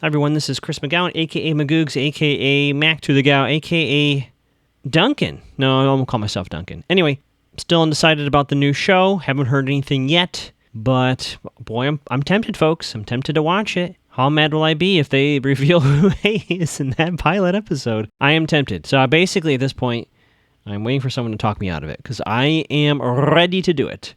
Hi everyone, this is Chris McGowan, aka Magoogs, aka Mac to the Gow, aka Duncan. No, I won't call myself Duncan. Anyway, still undecided about the new show. Haven't heard anything yet, but boy, I'm tempted, folks. I'm tempted to watch it. How mad will I be if they reveal who A is in that pilot episode? I am tempted. So basically, at this point, I'm waiting for someone to talk me out of it because I am ready to do it.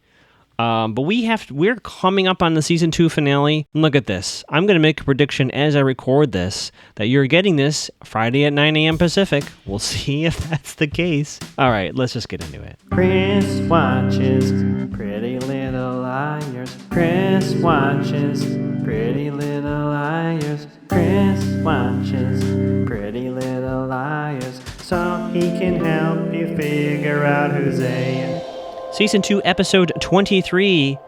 But we're coming up on the season 2 finale. Look at this. I'm going to make a prediction as I record this that you're getting this Friday at 9 a.m. Pacific. We'll see if that's the case. All right, let's just get into it. Chris watches Pretty Little Liars. Chris watches Pretty Little Liars. Chris watches Pretty Little Liars so he can help you figure out who's A. Season 2, episode 23.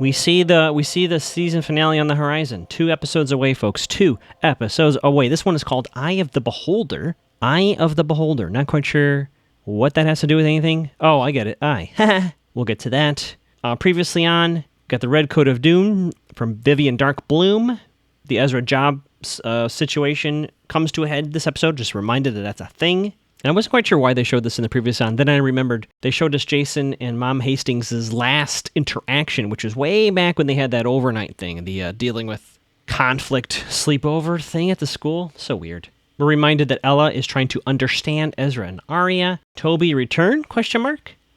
We see the season finale on the horizon. 2 episodes away, folks. 2 episodes away. This one is called Eye of the Beholder. Eye of the Beholder. Not quite sure what that has to do with anything. Oh, I get it. Eye. We'll get to that. Previously on, got the Red Coat of Doom from Vivian Dark Bloom. The Ezra Job situation comes to a head this episode. Just reminded that that's a thing. And I wasn't quite sure why they showed this in the previous on. Then I remembered they showed us Jason and Mom Hastings' last interaction, which was way back when they had that overnight thing, the dealing with conflict sleepover thing at the school. So weird. We're reminded that Ella is trying to understand Ezra and Arya. Toby return? ? And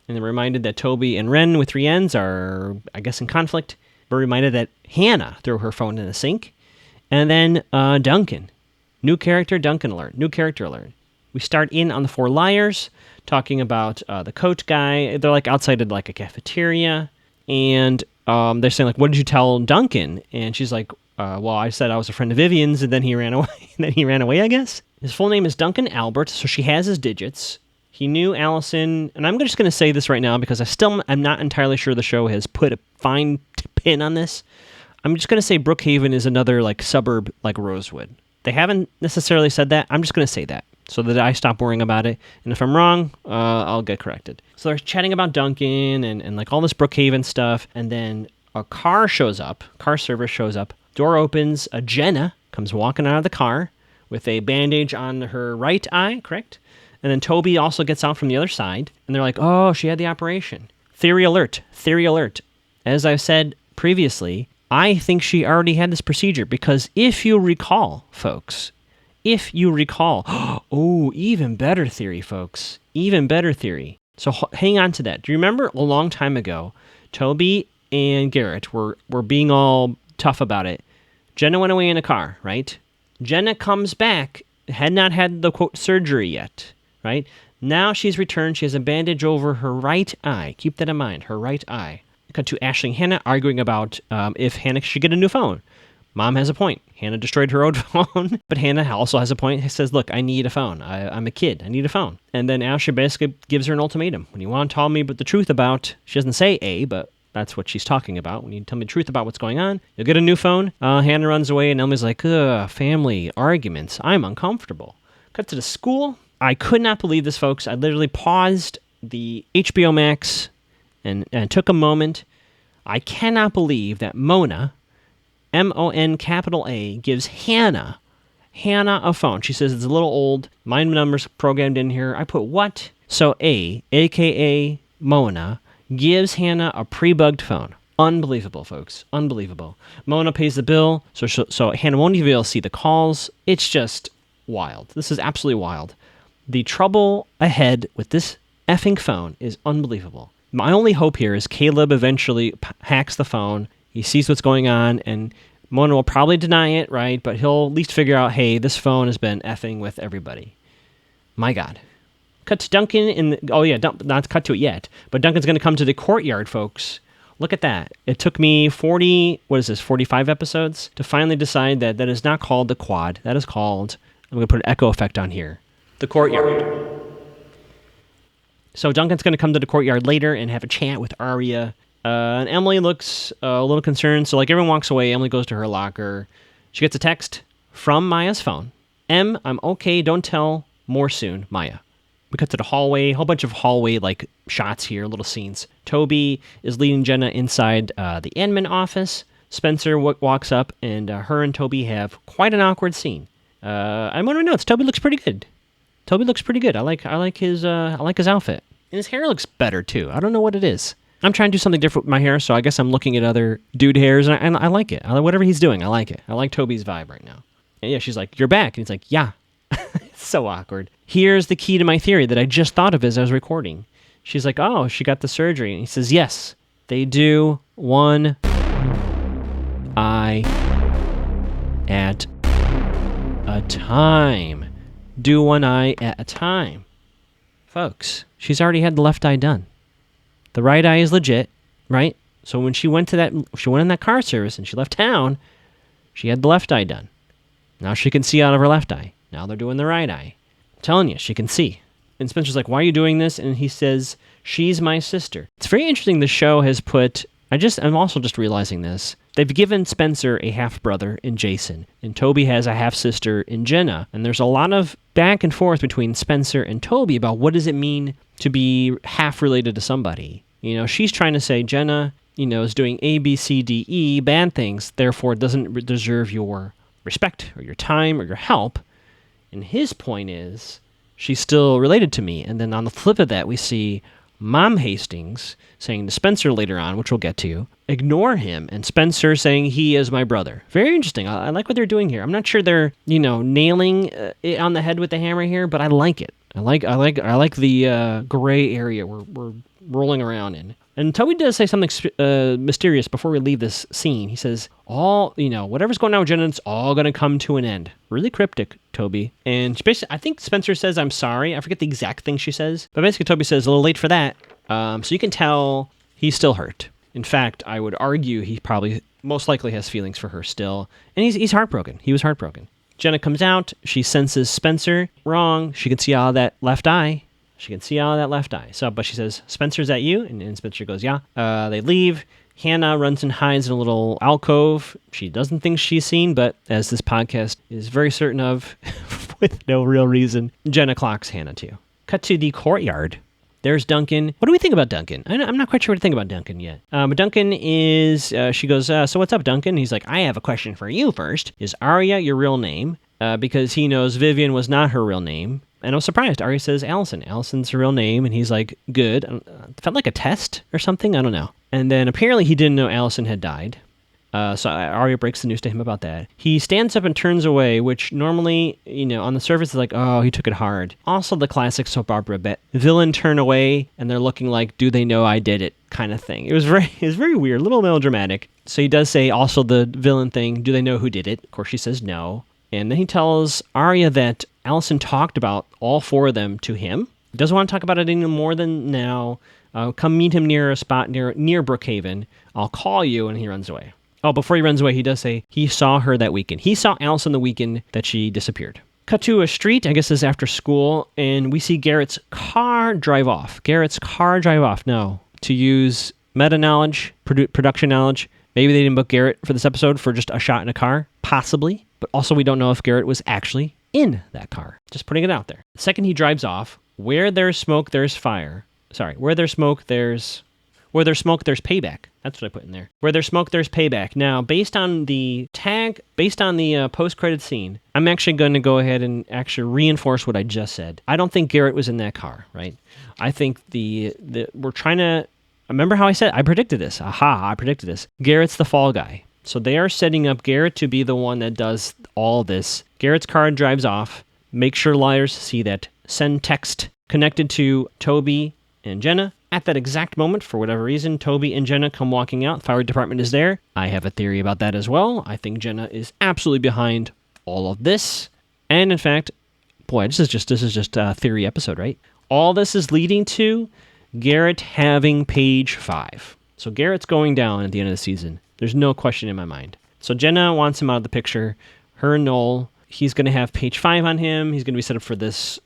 they're reminded that Toby and Ren with 3 N's are, I guess, in conflict. We're reminded that Hannah threw her phone in the sink. And then Duncan. New character, Duncan alert. New character alert. We start in on the 4 liars, talking about the coach guy. They're like outside of like a cafeteria, and they're saying like, "What did you tell Duncan?" And she's like, "Well, I said I was a friend of Vivian's, and then he ran away. I guess his full name is Duncan Albert, so she has his digits. He knew Allison, and I'm just going to say this right now because I'm not entirely sure the show has put a fine pin on this. I'm just going to say Brookhaven is another like suburb like Rosewood. They haven't necessarily said that. I'm just going to say that, so that I stop worrying about it. And if I'm wrong, I'll get corrected. So they're chatting about Duncan and like all this Brookhaven stuff. And then a car shows up. Car service shows up. Door opens. Jenna comes walking out of the car with a bandage on her right eye, correct? And then Toby also gets out from the other side. And they're like, oh, she had the operation. Theory alert. Theory alert. As I've said previously, I think she already had this procedure because if you recall, folks, oh, even better theory, folks. Even better theory. So hang on to that. Do you remember a long time ago, Toby and Garrett were being all tough about it. Jenna went away in a car, right? Jenna comes back, had not had the, quote, surgery yet, right? Now she's returned. She has a bandage over her right eye. Keep that in mind, her right eye. Cut to Ashley and Hannah arguing about if Hannah should get a new phone. Mom has a point. Hannah destroyed her old phone, but Hannah also has a point. He says, look, I need a phone. I'm a kid. I need a phone. And then Ashley basically gives her an ultimatum. When you want to tell me the truth about, she doesn't say A, but that's what she's talking about. When you tell me the truth about what's going on, you'll get a new phone. Hannah runs away, and Emily's like, family arguments. I'm uncomfortable. Cut to the school. I could not believe this, folks. I literally paused the HBO Max and took a moment. I cannot believe that Mona, M-O-N capital A, gives Hannah a phone. She says it's a little old. My number's programmed in here. I put what? So A, a.k.a. Mona, gives Hannah a pre-bugged phone. Unbelievable, folks. Unbelievable. Mona pays the bill, so Hannah won't even be able to see the calls. It's just wild. This is absolutely wild. The trouble ahead with this effing phone is unbelievable. My only hope here is Caleb eventually hacks the phone. He sees what's going on, and Mona will probably deny it, right? But he'll at least figure out, hey, this phone has been effing with everybody. My God. Cut to Duncan not cut to it yet, but Duncan's going to come to the courtyard, folks. Look at that. It took me 45 episodes to finally decide that that is not called the quad. That is called, I'm going to put an echo effect on here, the courtyard. So Duncan's going to come to the courtyard later and have a chat with Arya. And Emily looks a little concerned. So like everyone walks away. Emily goes to her locker. She gets a text from Maya's phone. I'm okay. Don't tell. More soon, Maya. We cut to the hallway. A whole bunch of hallway like shots here, little scenes. Toby is leading Jenna inside the admin office. Spencer walks up, and her and Toby have quite an awkward scene. I'm wondering, notes. Toby looks pretty good. I like his outfit, and his hair looks better too. I don't know what it is. I'm trying to do something different with my hair, so I guess I'm looking at other dude hairs, and I like it. Whatever he's doing, I like it. I like Toby's vibe right now. And yeah, she's like, "You're back," and he's like, "Yeah." It's so awkward. Here's the key to my theory that I just thought of as I was recording. She's like, "Oh, she got the surgery," and he says, "Yes, they do one eye at a time. Do one eye at a time." Folks, she's already had the left eye done. The right eye is legit, right? So when she went in that car service and she left town, she had the left eye done. Now she can see out of her left eye. Now they're doing the right eye. I'm telling you, she can see. And Spencer's like, "Why are you doing this?" And he says, "She's my sister." It's very interesting the show has put, I'm also just realizing this. They've given Spencer a half-brother in Jason, and Toby has a half-sister in Jenna. And there's a lot of back and forth between Spencer and Toby about what does it mean to be half-related to somebody. You know, she's trying to say Jenna, is doing A, B, C, D, E, bad things, therefore doesn't deserve your respect or your time or your help. And his point is, she's still related to me. And then on the flip of that, we see Mom Hastings saying to Spencer later on, which we'll get to, ignore him, and Spencer saying he is my brother. Very interesting. I like what they're doing here. I'm not sure they're, nailing it on the head with the hammer here, but I like it. I like the gray area we're rolling around in. And Toby does say something mysterious before we leave this scene. He says, whatever's going on with Jenna, it's all going to come to an end. Really cryptic, Toby. And basically, I think Spencer says, "I'm sorry." I forget the exact thing she says. But basically, Toby says, "A little late for that." So you can tell he's still hurt. In fact, I would argue he probably most likely has feelings for her still. And he's heartbroken. He was heartbroken. Jenna comes out. She senses Spencer. Wrong. She can see all that left eye. So, but she says, "Spencer, is that you?" And Spencer goes, "Yeah." They leave. Hannah runs and hides in a little alcove. She doesn't think she's seen, but as this podcast is very certain of, with no real reason, Jenna clocks Hannah too. Cut to the courtyard. There's Duncan. What do we think about Duncan? I'm not quite sure what to think about Duncan yet. But Duncan is, she goes, "So what's up, Duncan?" He's like, "I have a question for you first. Is Arya your real name?" Because he knows Vivian was not her real name. And I was surprised. Arya says Allison. Allison's her real name. And he's like, "Good." It felt like a test or something. I don't know. And then apparently he didn't know Allison had died. So Arya breaks the news to him about that. He stands up and turns away, which normally, on the surface is like, oh, he took it hard. Also the classic soap opera bit. Villain turn away, and they're looking like, "Do they know I did it?" kind of thing. It was very weird, a little melodramatic. So he does say also the villain thing, "Do they know who did it?" Of course, she says no. And then he tells Arya that Allison talked about all four of them to him. He doesn't want to talk about it any more than now. Come meet him near a spot near Brookhaven. I'll call you, and he runs away. Oh, before he runs away, he does say he saw her that weekend. He saw Allison the weekend that she disappeared. Cut to a street, I guess this is after school, and we see Garrett's car drive off. No, to use meta knowledge, production knowledge, maybe they didn't book Garrett for this episode for just a shot in a car. Possibly. But also we don't know if Garrett was actually in that car. Just putting it out there. The second he drives off, where there's smoke, there's fire. Sorry, where there's smoke, there's payback. That's what I put in there. Where there's smoke, there's payback. Now, based on the post-credit scene, I'm actually going to go ahead and actually reinforce what I just said. I don't think Garrett was in that car, right? I think we're trying to... Remember how I said... I predicted this. I predicted this. Garrett's the fall guy. So they are setting up Garrett to be the one that does all this. Garrett's car drives off. Make sure liars see that. Send text connected to Toby and Jenna. At that exact moment, for whatever reason, Toby and Jenna come walking out. Fire department is there. I have a theory about that as well. I think Jenna is absolutely behind all of this. And in fact, boy, this is just a theory episode, right? All this is leading to Garrett having page 5. So Garrett's going down at the end of the season. There's no question in my mind. So Jenna wants him out of the picture. Her and Noel, he's going to have page 5 on him. He's going to be set up for this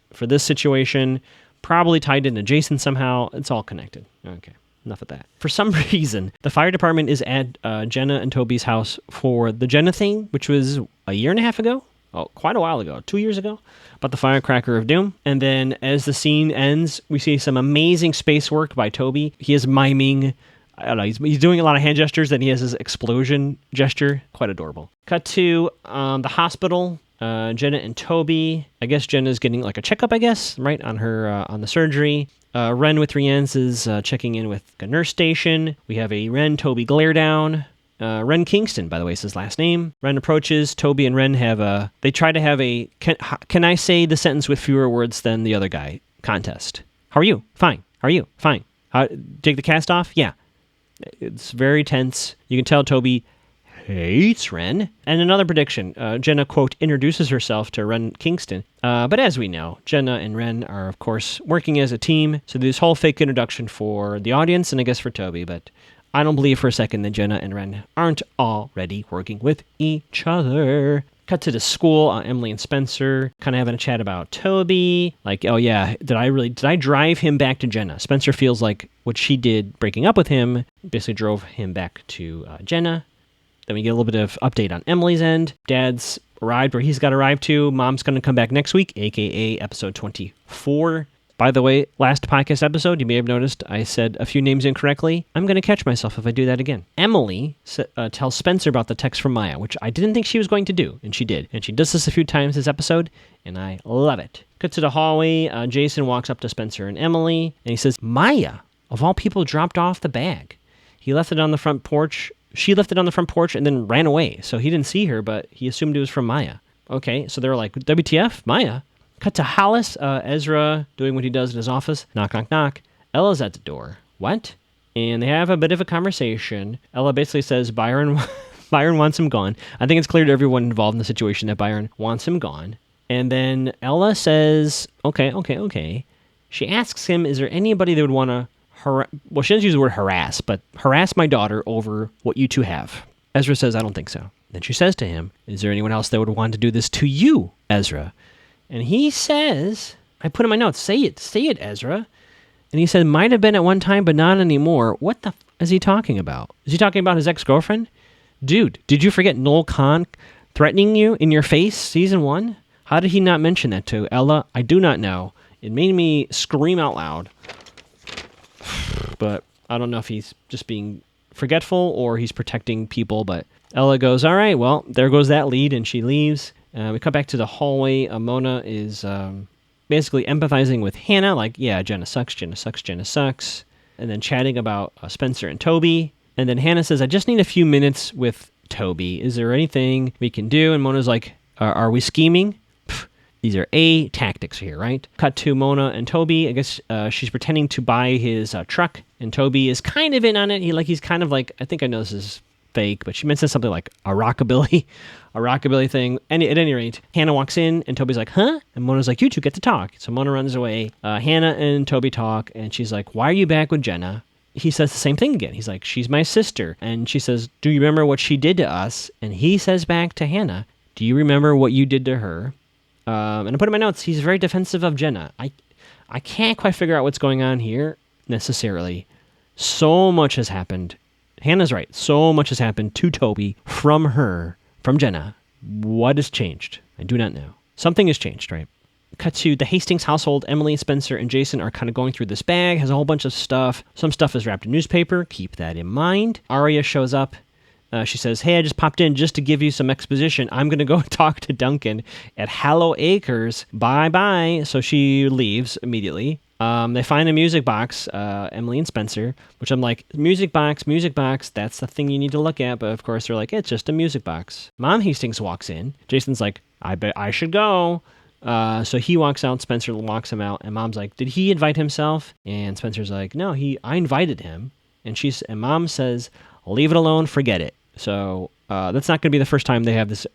situation. Probably tied into Jason somehow. It's all connected. Okay, enough of that. For some reason, the fire department is at Jenna and Toby's house for the Jenna thing, which was a year and a half ago. Oh, quite a while ago. 2 years ago. About the firecracker of doom. And then as the scene ends, we see some amazing space work by Toby. He is miming I don't know. He's doing a lot of hand gestures, and he has his explosion gesture. Quite adorable. Cut to the hospital. Jenna and Toby. I guess Jenna's getting like a checkup, I guess, right, on her on the surgery. Ren with Rienz is checking in with a nurse station. We have a Ren-Toby glare down. Ren Kingston, by the way, is his last name. Ren approaches. Toby and Ren have they try to have a, can I say the sentence with fewer words than the other guy contest. How are you? Fine. How are you? Fine. Take the cast off? Yeah. It's very tense. You can tell Toby hates Ren. And another prediction. Jenna, quote, introduces herself to Ren Kingston. But as we know, Jenna and Ren are, of course, working as a team. So this whole fake introduction for the audience and I guess for Toby. But I don't believe for a second that Jenna and Ren aren't already working with each other. Cut to the school. Emily and Spencer kind of having a chat about Toby. Like, oh yeah, did I drive him back to Jenna? Spencer feels like what she did breaking up with him basically drove him back to Jenna. Then we get a little bit of update on Emily's end. Dad's arrived where he's got to arrive to. Mom's going to come back next week, a.k.a. episode 24. By the way, last podcast episode, you may have noticed I said a few names incorrectly. I'm going to catch myself if I do that again. Emily tells Spencer about the text from Maya, which I didn't think she was going to do, and she did. And she does this a few times this episode, and I love it. Cut to the hallway. Jason walks up to Spencer and Emily, and he says, Maya, of all people, dropped off the bag. He left it on the front porch. She left it on the front porch and then ran away. So he didn't see her, but he assumed it was from Maya. Okay, so they were like, WTF? Maya? Cut to Hollis, Ezra doing what he does in his office. Knock, knock, knock. Ella's at the door. What? And they have a bit of a conversation. Ella basically says Byron wants him gone. I think it's clear to everyone involved in the situation that Byron wants him gone. And then Ella says, okay. She asks him, is there anybody that would want to well, she doesn't use the word harass, but harass my daughter over what you two have. Ezra says, I don't think so. Then she says to him, is there anyone else that would want to do this to you, Ezra? And he says, I put in my notes, say it, Ezra. And he said, might have been at one time, but not anymore. What the is he talking about? Is he talking about his ex-girlfriend? Dude, did you forget Noel Kahn threatening you in your face, season 1? How did he not mention that to Ella? I do not know. It made me scream out loud. But I don't know if he's just being forgetful or he's protecting people. But Ella goes, all right, well, there goes that lead, and she leaves. We come back to the hallway. Mona is basically empathizing with Hannah, like, yeah, Jenna sucks. And then chatting about Spencer and Toby. And then Hannah says, I just need a few minutes with Toby. Is there anything we can do? And Mona's like, are we scheming? These are A tactics here, right? Cut to Mona and Toby. I guess she's pretending to buy his truck, and Toby is kind of in on it. He's kind of like, I think I know this is fake, but she mentions something like a rockabilly thing. And at any rate, Hannah walks in, and Toby's like, huh? And Mona's like, you two get to talk. So Mona runs away. Hannah and Toby talk, and she's like, why are you back with Jenna? He says the same thing again. He's like, she's my sister. And she says, do you remember what she did to us? And he says back to Hannah, do you remember what you did to her? And I put in my notes, he's very defensive of Jenna. I can't quite figure out what's going on here necessarily. So much has happened. Hannah's right. So much has happened to Toby from Jenna. What has changed? I do not know. Something has changed, right? Cut to the Hastings household. Emily, Spencer, and Jason are kind of going through this bag. Has a whole bunch of stuff. Some stuff is wrapped in newspaper. Keep that in mind. Aria shows up. She says, hey, I just popped in just to give you some exposition. I'm going to go talk to Duncan at Hallow Acres. Bye-bye. So she leaves immediately. They find a music box, Emily and Spencer, which I'm like, music box, that's the thing you need to look at. But of course, they're like, it's just a music box. Mom Hastings walks in. Jason's like, I bet I should go. So he walks out. Spencer walks him out. And Mom's like, did he invite himself? And Spencer's like, no, I invited him. And Mom says, leave it alone, forget it. So that's not going to be the first time they have this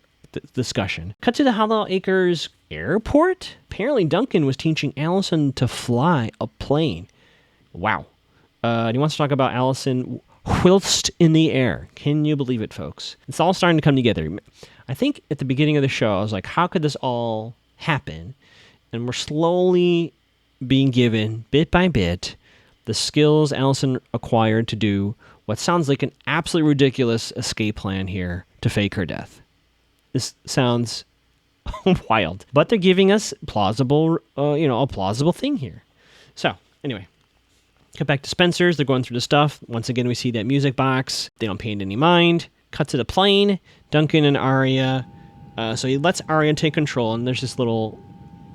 discussion. Cut to the Hollow Acres airport. Apparently Duncan was teaching Allison to fly a plane. Wow. And he wants to talk about Allison whilst in the air. Can you believe it, folks? It's all starting to come together. I think at the beginning of the show, I was like, how could this all happen? And we're slowly being given, bit by bit, the skills Allison acquired to do what sounds like an absolutely ridiculous escape plan here to fake her death. This sounds wild, but they're giving us plausible, a plausible thing here. So anyway, Cut back to Spencer's. They're going through the stuff. Once again, we see that music box. They don't pay it any mind. Cut to the plane. Duncan and Arya. So he lets Arya take control, and there's this little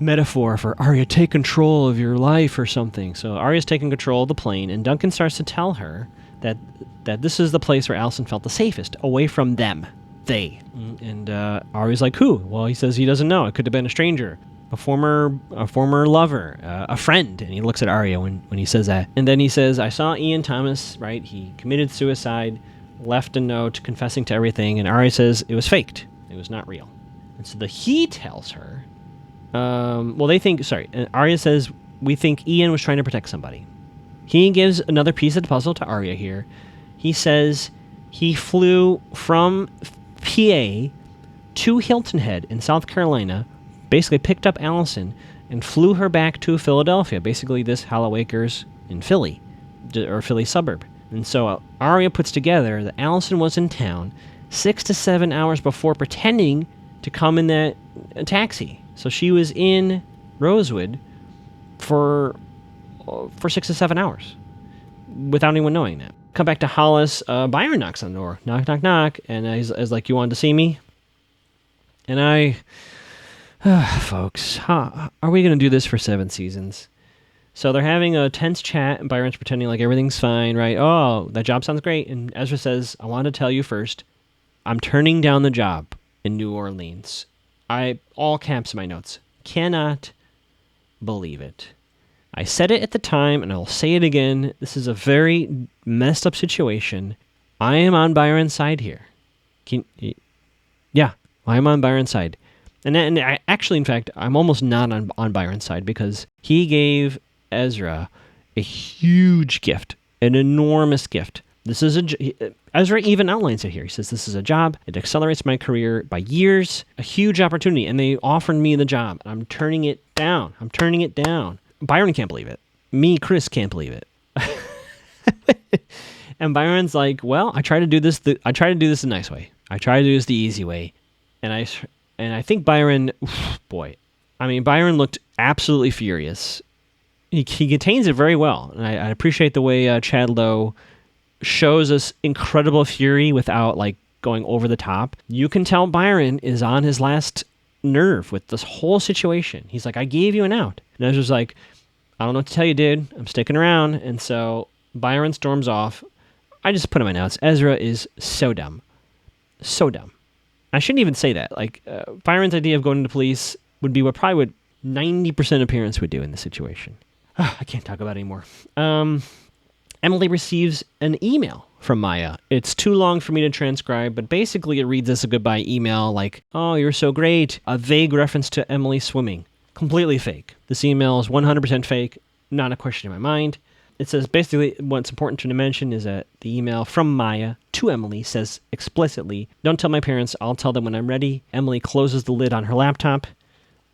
metaphor for Arya, take control of your life or something. So Arya's taking control of the plane, and Duncan starts to tell her that this is the place where Allison felt the safest, away from them. They. And Arya's like, who? Well, he says he doesn't know. It could have been a stranger. A former lover, a friend. And he looks at Arya when he says that. And then he says, I saw Ian Thomas, right? He committed suicide, left a note confessing to everything. And Arya says it was faked. It was not real. And so he tells her, and Arya says, we think Ian was trying to protect somebody. He gives another piece of the puzzle to Arya here. He says he flew from PA to Hilton Head in South Carolina, basically picked up Allison and flew her back to Philadelphia, basically this Hollow Acres in Philly, or Philly suburb. And so Arya puts together that Allison was in town 6 to 7 hours before, pretending to come in that taxi. So she was in Rosewood for 6 to 7 hours without anyone knowing that. Come back to Hollis. Byron knocks on the door. Knock, knock, knock. And he's like, you wanted to see me? And folks, are we going to do this for 7 seasons? So they're having a tense chat, and Byron's pretending like everything's fine, right? Oh, that job sounds great. And Ezra says, I want to tell you first, I'm turning down the job in New Orleans. All caps in my notes. Cannot believe it. I said it at the time, and I'll say it again. This is a very messed up situation. I am on Byron's side here. I am on Byron's side. And I, actually, in fact, I'm almost not on Byron's side, because he gave Ezra a huge gift, an enormous gift. This is Ezra even outlines it here. He says, this is a job. It accelerates my career by years. A huge opportunity. And they offered me the job. I'm turning it down. Byron can't believe it. Me, Chris, can't believe it. And Byron's like, well, I try to do this the nice way. I try to do this the easy way. And I think Byron, Byron looked absolutely furious. He contains it very well. And I appreciate the way Chad Lowe shows us incredible fury without going over the top. You can tell Byron is on his last nerve with this whole situation. He's like, I gave you an out. And Ezra's like, I don't know what to tell you, dude. I'm sticking around. And so Byron storms off. I just put in my notes. Ezra is so dumb. So dumb. I shouldn't even say that. Byron's idea of going to the police would be what 90% of parents would do in this situation. I can't talk about it anymore. Emily receives an email from Maya. It's too long for me to transcribe, but basically it reads as a goodbye email like, oh, you're so great. A vague reference to Emily swimming. Completely fake. This email is 100% fake. Not a question in my mind. It says basically what's important to mention is that the email from Maya to Emily says explicitly, don't tell my parents, I'll tell them when I'm ready. Emily closes the lid on her laptop.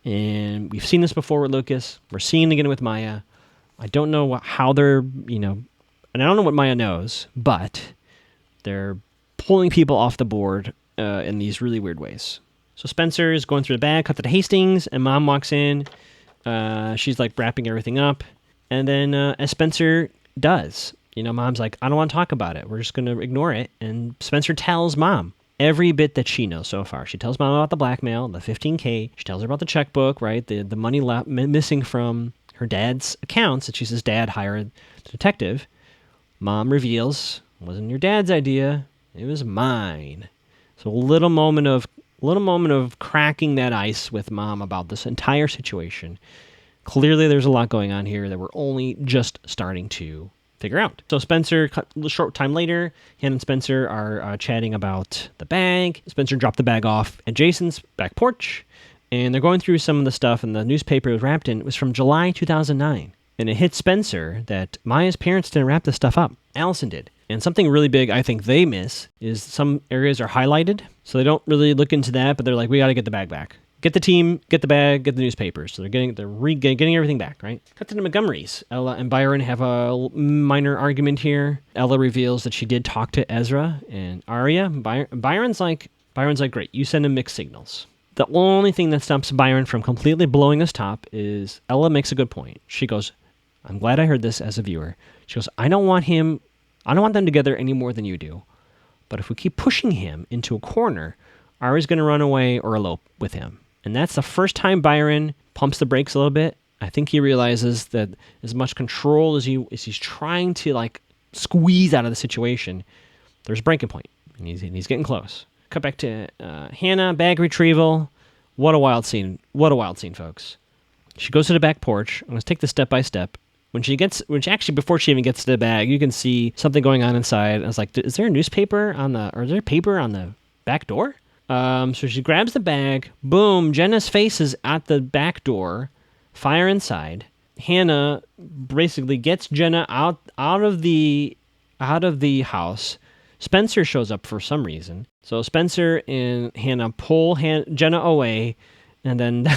And we've seen this before with Lucas. We're seeing it again with Maya. I don't know how they're, and I don't know what Maya knows, but they're pulling people off the board in these really weird ways. So Spencer is going through the bag, cut to Hastings, and Mom walks in. She's wrapping everything up. And then as Spencer does, Mom's like, I don't want to talk about it. We're just going to ignore it. And Spencer tells Mom every bit that she knows so far. She tells Mom about the blackmail, the $15K. She tells her about the checkbook, right? The money missing from her dad's accounts that she says Dad hired the detective. Mom reveals, it wasn't your dad's idea. It was mine. So a little moment of cracking that ice with Mom about this entire situation. Clearly, there's a lot going on here that we're only just starting to figure out. So Spencer, a short time later, Hannah and Spencer are chatting about the bag. Spencer dropped the bag off at Jason's back porch, and they're going through some of the stuff, and the newspaper it was wrapped in. It was from July 2009. And it hit Spencer that Maya's parents didn't wrap this stuff up. Allison did. And something really big I think they miss is some areas are highlighted, so they don't really look into that, but they're like, we got to get the bag back. Get the team, get the bag, get the newspapers. So they're getting everything back, right? Cut to the Montgomerys. Ella and Byron have a minor argument here. Ella reveals that she did talk to Ezra and Arya. Byron's like, great, you send him mixed signals. The only thing that stops Byron from completely blowing his top is Ella makes a good point. She goes, I'm glad I heard this as a viewer. She goes, I don't want them together any more than you do. But if we keep pushing him into a corner, Arya's going to run away or elope with him. And that's the first time Byron pumps the brakes a little bit. I think he realizes that as much control as he's trying to like squeeze out of the situation, there's a breaking point, and he's getting close. Cut back to Hannah, bag retrieval. What a wild scene. What a wild scene, folks. She goes to the back porch. I'm going to take this step by step. Before she even gets to the bag, you can see something going on inside. I was like, is there a newspaper or is there paper on the back door? So she grabs the bag. Boom. Jenna's face is at the back door. Fire inside. Hannah basically gets Jenna out of the house. Spencer shows up for some reason. So Spencer and Hannah pull Jenna away, and then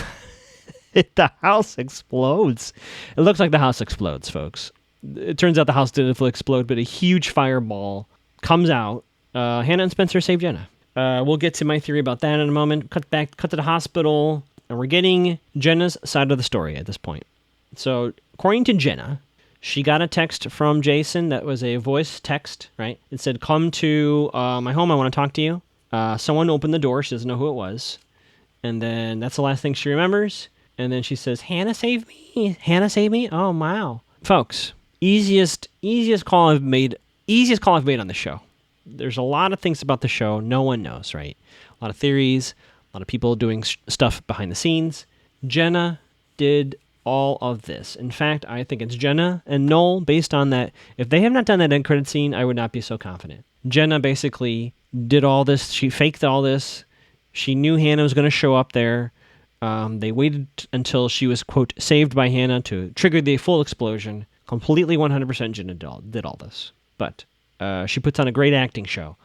the house explodes. It looks like the house explodes, folks. It turns out the house didn't explode, but a huge fireball comes out. Hannah and Spencer save Jenna. We'll get to my theory about that in a moment. Cut to the hospital, and we're getting Jenna's side of the story at this point. So, according to Jenna, she got a text from Jason that was a voice text, right? It said, come to my home, I want to talk to you. Someone opened the door, she doesn't know who it was. And then that's the last thing she remembers. And then she says, Hannah saved me. Hannah saved me? Oh, wow. Folks, easiest call I've made on the show. There's a lot of things about the show no one knows, right? A lot of theories, a lot of people doing stuff behind the scenes. Jenna did all of this. In fact, I think it's Jenna and Noel, based on that. If they have not done that end credit scene, I would not be so confident. Jenna basically did all this. She faked all this. She knew Hannah was going to show up there. They waited until she was, quote, saved by Hannah to trigger the full explosion. Completely 100% Jenna did all this. But she puts on a great acting show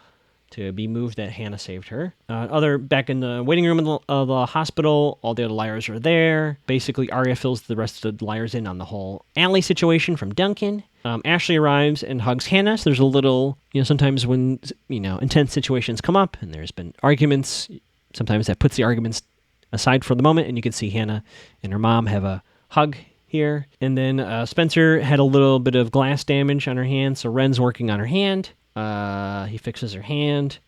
to be moved that Hannah saved her. Back in the waiting room of the hospital, all the other liars are there. Basically, Arya fills the rest of the liars in on the whole Allie situation from Duncan. Ashley arrives and hugs Hannah. So there's a little, sometimes when, intense situations come up and there's been arguments, sometimes that puts the arguments aside for the moment, and you can see Hannah and her mom have a hug here. And then Spencer had a little bit of glass damage on her hand, so Ren's working on her hand. He fixes her hand.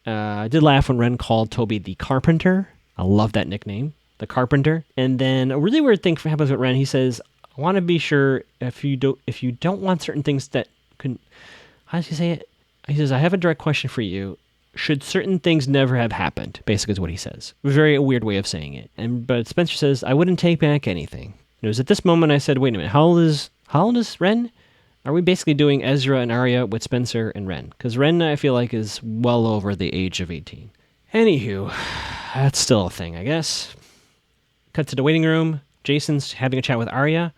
I did laugh when Ren called Toby the Carpenter. I love that nickname, the Carpenter. And then a really weird thing happens with Ren. He says, I want to be sure if you don't want certain things that can... How does he say it? He says, I have a direct question for you. Should certain things never have happened? Basically is what he says. A very weird way of saying it. But Spencer says, I wouldn't take back anything. It was at this moment I said, wait a minute, how old is Ren? Are we basically doing Ezra and Arya with Spencer and Ren? Because Ren, I feel like, is well over the age of 18. Anywho, that's still a thing, I guess. Cut to the waiting room. Jason's having a chat with Arya.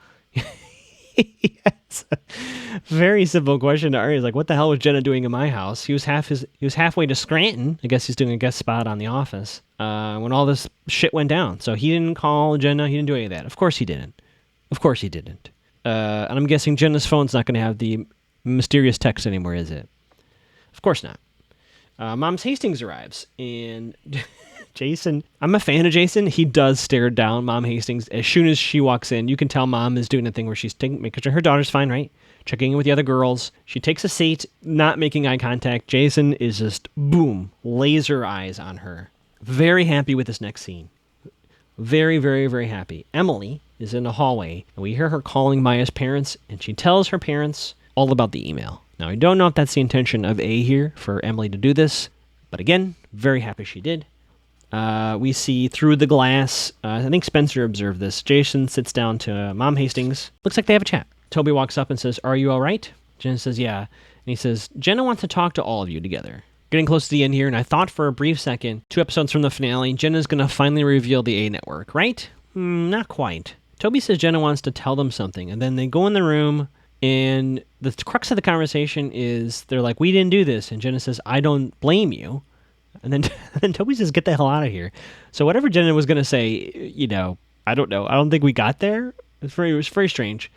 Yes. Very simple question to Arya. He's like, what the hell was Jenna doing in my house? He was halfway to Scranton. I guess he's doing a guest spot on The Office when all this shit went down. So he didn't call Jenna. He didn't do any of that. Of course he didn't. And I'm guessing Jenna's phone's not going to have the mysterious text anymore, is it? Of course not. Mom's Hastings arrives, and Jason, I'm a fan of Jason. He does stare down Mom Hastings. As soon as she walks in, you can tell Mom is doing a thing where she's making sure her daughter's fine, right? Checking in with the other girls. She takes a seat, not making eye contact. Jason is just, boom, laser eyes on her. Very happy with this next scene. Very, very, very happy. Emily is in the hallway, and we hear her calling Maya's parents, and she tells her parents all about the email. Now, I don't know if that's the intention of A here for Emily to do this, but again, very happy she did. We see through the glass, I think Spencer observed this. Jason sits down to Mom Hastings. Looks like they have a chat. Toby walks up and says, are you all right? Jenna says, yeah. And he says, Jenna wants to talk to all of you together. Getting close to the end here, and I thought for a brief second, 2 episodes from the finale, Jenna's going to finally reveal the A network, right? Not quite. Toby says Jenna wants to tell them something, and then they go in the room, and the crux of the conversation is they're like, we didn't do this, and Jenna says, I don't blame you. And then Toby says, get the hell out of here. So whatever Jenna was going to say, I don't know. I don't think we got there. It was very strange.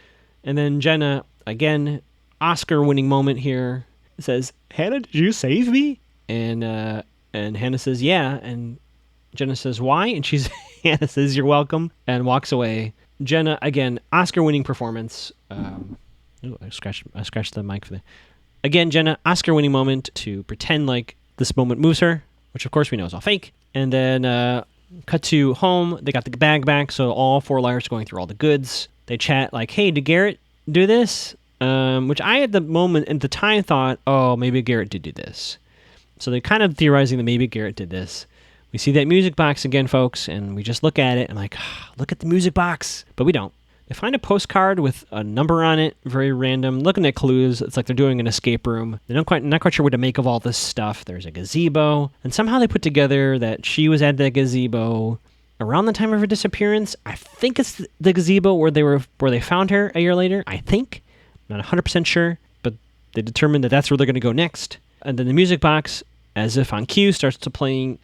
And then Jenna, again, Oscar-winning moment here, says, Hannah, did you save me? And Hannah says, yeah. And Jenna says, why? And Hannah says, you're welcome, and walks away. Jenna, again, Oscar-winning performance. I scratched the mic for that. Again, Jenna, Oscar-winning moment to pretend like this moment moves her, which of course we know is all fake. And then cut to home. They got the bag back, so all four liars are going through all the goods. They chat like, hey, did Garrett do this? Which I, at the time, thought, oh, maybe Garrett did do this. So they're kind of theorizing that maybe Garrett did this. We see that music box again, folks, and we just look at it and like, look at the music box. But we don't. They find a postcard with a number on it, very random. Looking at clues, it's like they're doing an escape room. They're not quite sure what to make of all this stuff. There's a gazebo, and somehow they put together that she was at the gazebo around the time of her disappearance. I think it's the gazebo where they found her a year later. I think, not 100% sure, but they determined that that's where they're going to go next. And then the music box, as if on cue, starts playing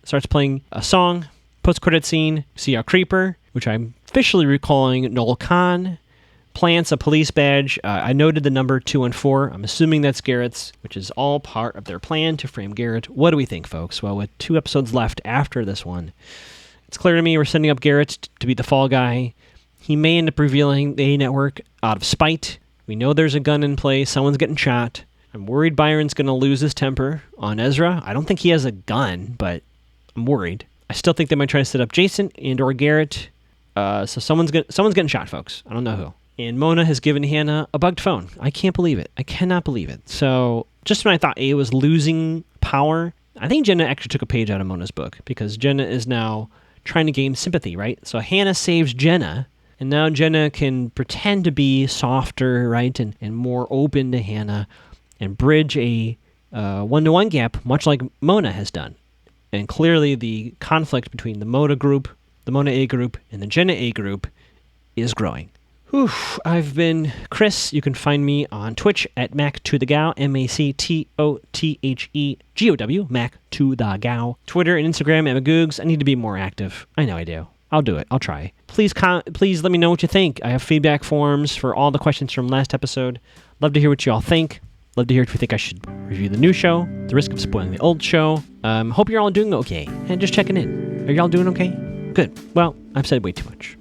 a song. Post-credit scene, see our creeper, which I'm officially recalling Noel Kahn, plants a police badge. I noted the number 214. I'm assuming that's Garrett's, which is all part of their plan to frame Garrett. What do we think, folks? Well, with 2 episodes left after this one, it's clear to me we're sending up Garrett to be the fall guy. He may end up revealing the A network out of spite. We know there's a gun in play. Someone's getting shot. I'm worried Byron's going to lose his temper on Ezra. I don't think he has a gun, but I'm worried. I still think they might try to set up Jason and or Garrett. So someone's getting shot, folks. I don't know who. And Mona has given Hannah a bugged phone. I can't believe it. I cannot believe it. So just when I thought A was losing power, I think Jenna actually took a page out of Mona's book, because Jenna is now trying to gain sympathy, right? So Hannah saves Jenna, and now Jenna can pretend to be softer, right, and more open to Hannah, and bridge a one-to-one gap, much like Mona has done. And clearly the conflict between the Mona A group, and the Jenna A group is growing. Whew. I've been Chris. You can find me on Twitch at Mac2theGow, MacTotheGow, Mac2theGow. Twitter and Instagram at Magoogs. I need to be more active. I know I do. I'll do it. I'll try. Please let me know what you think. I have feedback forms for all the questions from last episode. Love to hear what you all think. Love to hear if you think I should review the new show, the risk of spoiling the old show. Hope you're all doing okay. And just checking in. Are y'all doing okay? Good. Well, I've said way too much.